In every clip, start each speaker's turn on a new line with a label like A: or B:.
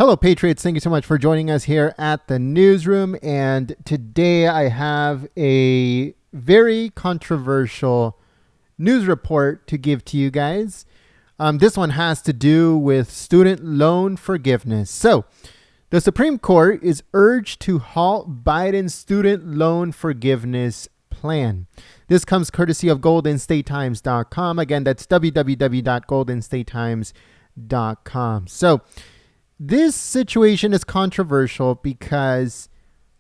A: Hello, Patriots. Thank you so much for joining us here at the newsroom. And today I have a very controversial news report to give to you guys. This one has to do with student loan forgiveness. So, the Supreme Court is urged to halt Biden's student loan forgiveness plan. This comes courtesy of GoldenStateTimes.com. Again, that's www.goldenstatetimes.com. So, this situation is controversial because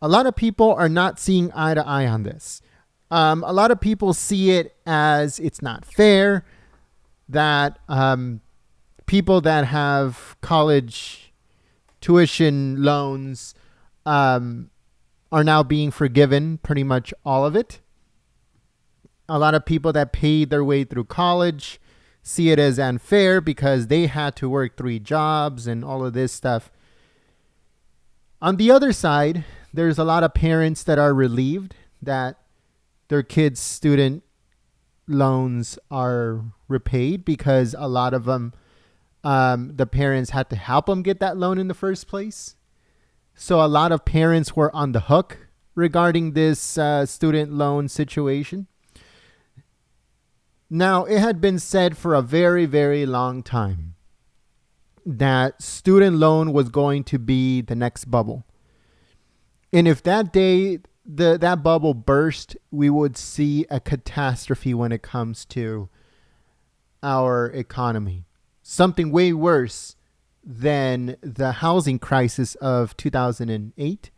A: a lot of people are not seeing eye to eye on this. A lot of people see it as it's not fair that people that have college tuition loans are now being forgiven pretty much all of it. A lot of people that paid their way through college see it as unfair because they had to work 3 jobs and all of this stuff. On the other side, there's a lot of parents that are relieved that their kids' student loans are repaid because a lot of them, the parents had to help them get that loan in the first place. So a lot of parents were on the hook regarding this student loan situation. Now, it had been said for a very, very long time that student loan was going to be the next bubble. And if that day that bubble burst, we would see a catastrophe when it comes to our economy. Something way worse than the housing crisis of 2008.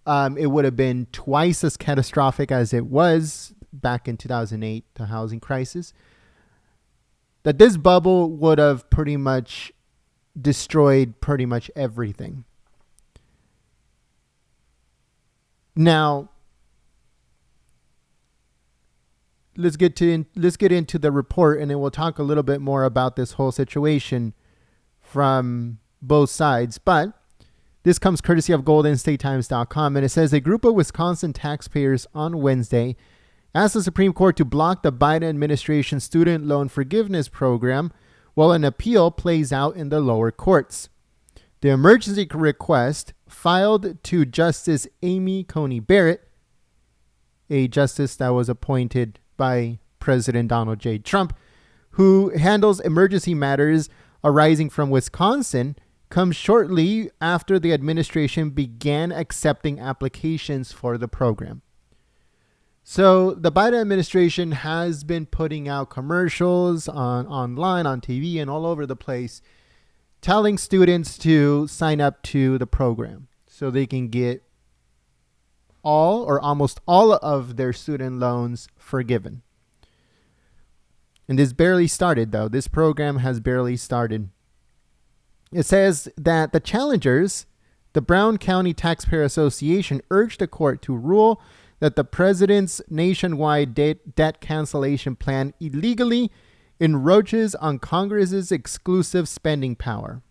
A: It would have been twice as catastrophic as it was back in 2008, the housing crisis. That this bubble would have pretty much destroyed pretty much everything. Now, let's get into the report, and then we'll talk a little bit more about this whole situation from both sides. But this comes courtesy of GoldenStateTimes.com, and it says a group of Wisconsin taxpayers on Wednesday asked the Supreme Court to block the Biden administration student loan forgiveness program while an appeal plays out in the lower courts. The emergency request, filed to Justice Amy Coney Barrett, a justice that was appointed by President Donald J. Trump, who handles emergency matters arising from Wisconsin, comes shortly after the administration began accepting applications for the program. So the Biden administration has been putting out commercials online, on TV, and all over the place, telling students to sign up to the program so they can get all or almost all of their student loans forgiven. And this barely started, though. This program has barely started. It says that the challengers, the Brown County Taxpayer Association, urged the court to rule that the president's nationwide debt cancellation plan illegally encroaches on Congress's exclusive spending power.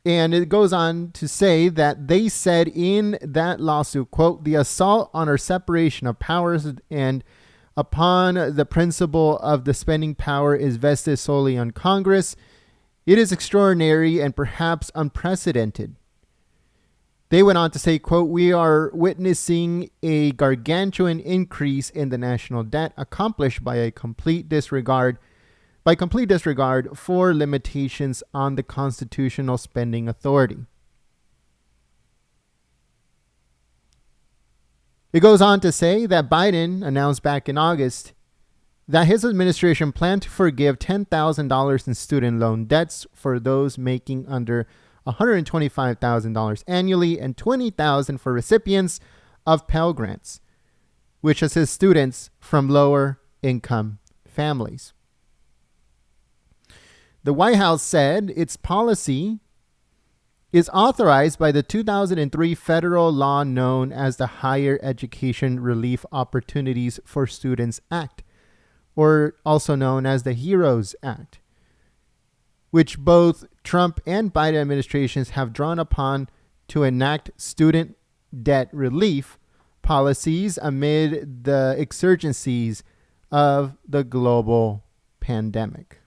A: And it goes on to say that they said in that lawsuit, quote, the assault on our separation of powers and upon the principle of the spending power is vested solely on Congress. It is extraordinary and perhaps unprecedented. They went on to say, quote, we are witnessing a gargantuan increase in the national debt accomplished by complete disregard for limitations on the constitutional spending authority. It goes on to say that Biden announced back in August that his administration planned to forgive $10,000 in student loan debts for those making under $125,000 annually and $20,000 for recipients of Pell Grants, which assist students from lower income families. The White House said its policy is authorized by the 2003 federal law known as the Higher Education Relief Opportunities for Students Act, or also known as the HEROES Act, which both Trump and Biden administrations have drawn upon to enact student debt relief policies amid the exigencies of the global pandemic.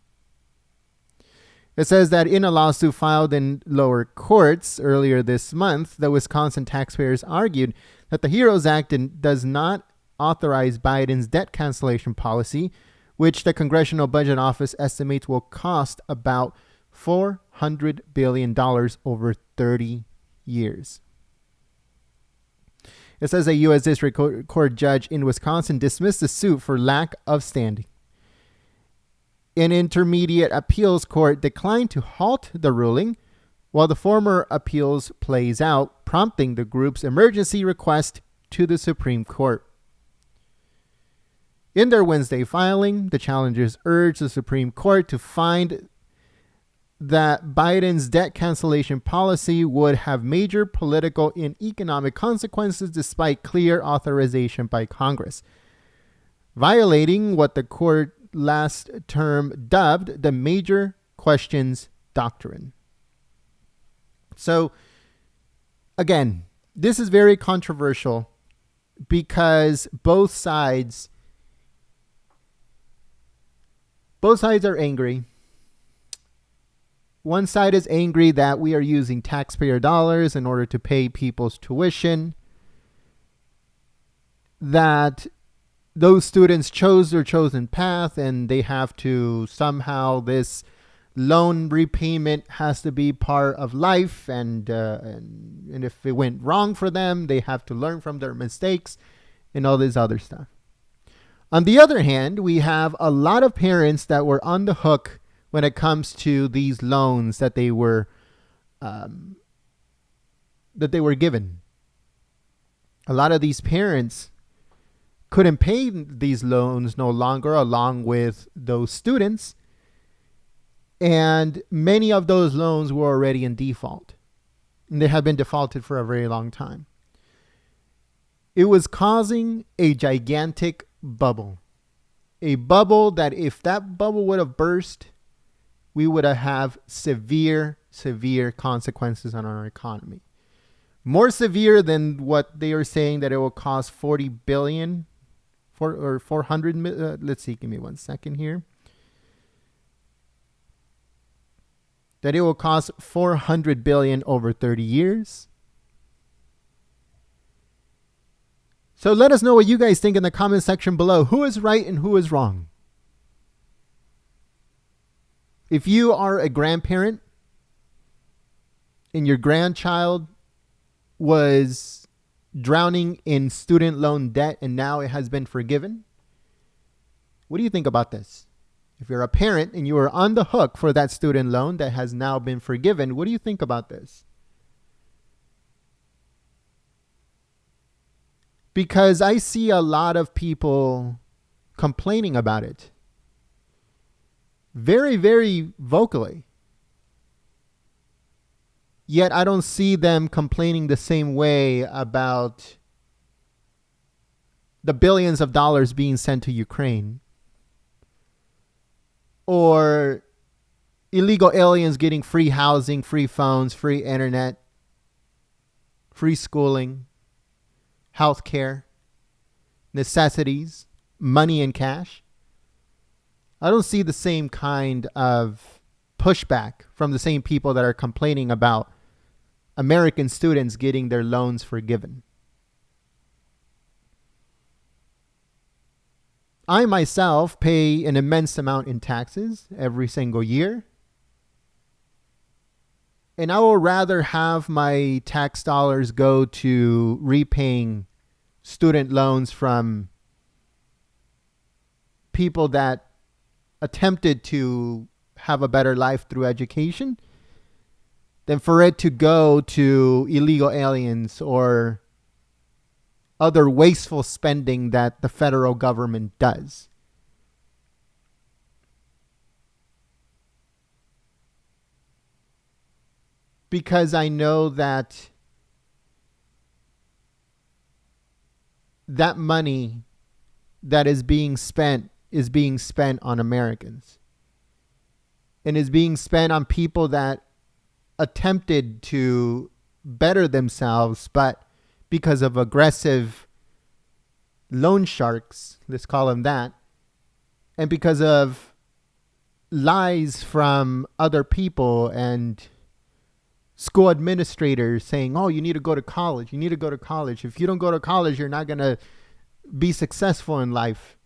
A: It says that in a lawsuit filed in lower courts earlier this month, the Wisconsin taxpayers argued that the HEROES Act does not authorize Biden's debt cancellation policy, which the Congressional Budget Office estimates will cost about $400 billion over 30 years. It says a U.S. District Court judge in Wisconsin dismissed the suit for lack of standing. An intermediate appeals court declined to halt the ruling while the former appeals plays out, prompting the group's emergency request to the Supreme Court. In their Wednesday filing, the challengers urged the Supreme Court to find that Biden's debt cancellation policy would have major political and economic consequences despite clear authorization by Congress, violating what the court last term dubbed the major questions doctrine. So, again, this is very controversial because both sides are angry. One side is angry that we are using taxpayer dollars in order to pay people's tuition, that those students chose their chosen path and they have to somehow, this loan repayment has to be part of life, and if it went wrong for them, they have to learn from their mistakes and all this other stuff. On the other hand, we have a lot of parents that were on the hook when it comes to these loans that they were given. A lot of these parents couldn't pay these loans no longer, along with those students, and many of those loans were already in default, and they had been defaulted for a very long time. It was causing a gigantic bubble, a bubble that if that bubble would have burst, we would have severe consequences on our economy. More severe than what they are saying that it will cost 40 billion or 400. Let's see, give me 1 second here. That it will cost 400 billion over 30 years. So let us know what you guys think in the comment section below. Who is right and who is wrong? If you are a grandparent and your grandchild was drowning in student loan debt and now it has been forgiven, what do you think about this? If you're a parent and you are on the hook for that student loan that has now been forgiven, what do you think about this? Because I see a lot of people complaining about it. Very, very vocally. Yet I don't see them complaining the same way about the billions of dollars being sent to Ukraine, or illegal aliens getting free housing, free phones, free internet, free schooling, healthcare, necessities, money and cash. I don't see the same kind of pushback from the same people that are complaining about American students getting their loans forgiven. I myself pay an immense amount in taxes every single year. And I will rather have my tax dollars go to repaying student loans from people that attempted to have a better life through education than for it to go to illegal aliens or other wasteful spending that the federal government does. Because I know that that money that is being spent on Americans, and is being spent on people that attempted to better themselves, but because of aggressive loan sharks, let's call them that, and because of lies from other people and school administrators saying, oh, you need to go to college. You need to go to college. If you don't go to college, you're not going to be successful in life.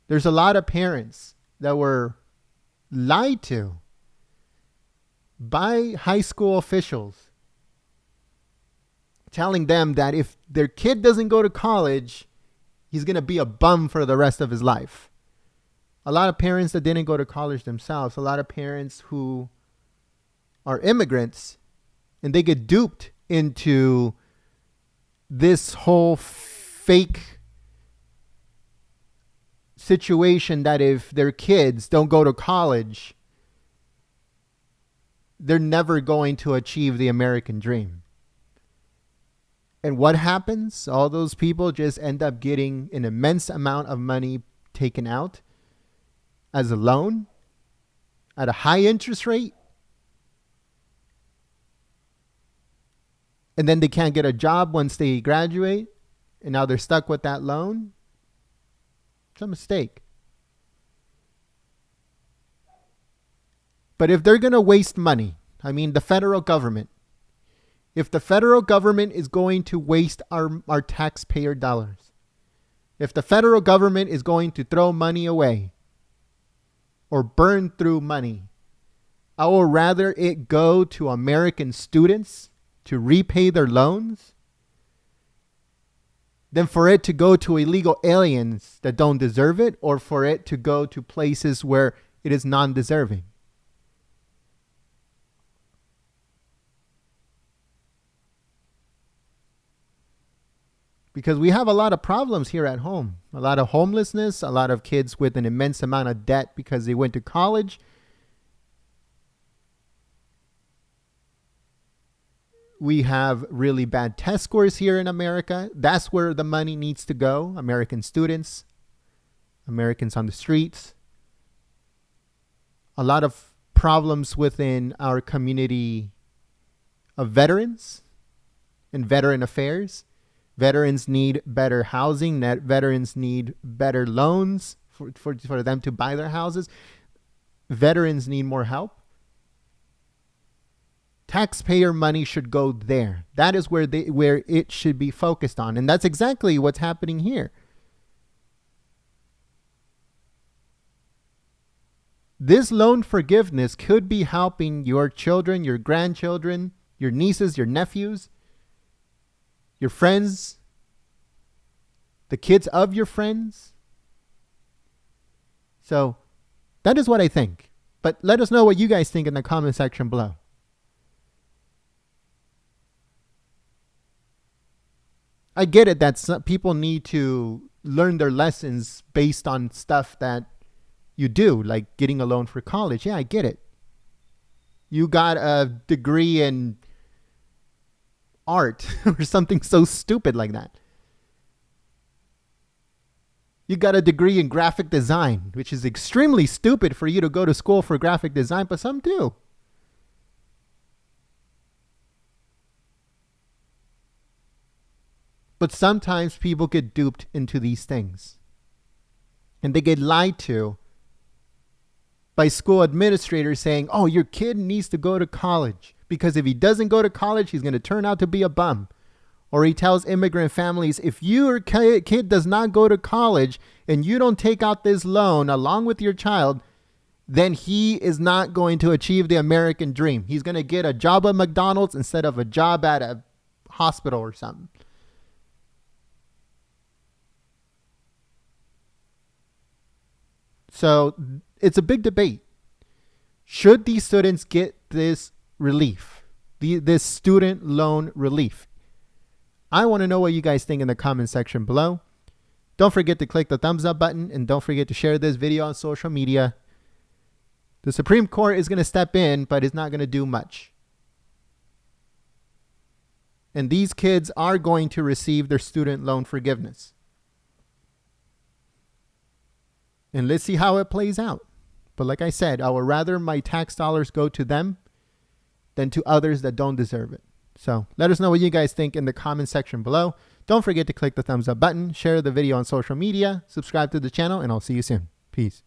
A: There's a lot of parents that were lied to by high school officials, telling them that if their kid doesn't go to college, he's going to be a bum for the rest of his life. A lot of parents that didn't go to college themselves, a lot of parents who are immigrants, and they get duped into this whole fake situation that if their kids don't go to college, they're never going to achieve the American dream. And what happens? All those people just end up getting an immense amount of money taken out as a loan at a high interest rate. And then they can't get a job once they graduate. And now they're stuck with that loan. It's a mistake. But if they're going to waste money, I mean, the federal government, if the federal government is going to waste our taxpayer dollars, if the federal government is going to throw money away or burn through money, I would rather it go to American students to repay their loans than for it to go to illegal aliens that don't deserve it, or for it to go to places where it is non-deserving. Because we have a lot of problems here at home. A lot of homelessness, a lot of kids with an immense amount of debt because they went to college. We have really bad test scores here in America. That's where the money needs to go. American students, Americans on the streets. A lot of problems within our community of veterans and veteran affairs. Veterans need better housing. Veterans need better loans for them to buy their houses. Veterans need more help. Taxpayer money should go there. That is where it should be focused on. And that's exactly what's happening here. This loan forgiveness could be helping your children, your grandchildren, your nieces, your nephews, your friends, the kids of your friends. So that is what I think. But let us know what you guys think in the comment section below. I get it that some people need to learn their lessons based on stuff that you do, like getting a loan for college. Yeah, I get it. You got a degree in art or something so stupid like that. You got a degree in graphic design, which is extremely stupid for you to go to school for graphic design, but some do. But sometimes people get duped into these things. And they get lied to by school administrators saying, oh, your kid needs to go to college because if he doesn't go to college, he's going to turn out to be a bum. Or he tells immigrant families, if your kid does not go to college and you don't take out this loan along with your child, then he is not going to achieve the American dream. He's going to get a job at McDonald's instead of a job at a hospital or something. So it's a big debate. Should these students get this relief, this student loan relief? I want to know what you guys think in the comment section below. Don't forget to click the thumbs up button and don't forget to share this video on social media. The Supreme Court is going to step in, but it's not going to do much. And these kids are going to receive their student loan forgiveness. And let's see how it plays out. But like I said, I would rather my tax dollars go to them than to others that don't deserve it. So let us know what you guys think in the comment section below. Don't forget to click the thumbs up button, share the video on social media, subscribe to the channel, and I'll see you soon. Peace.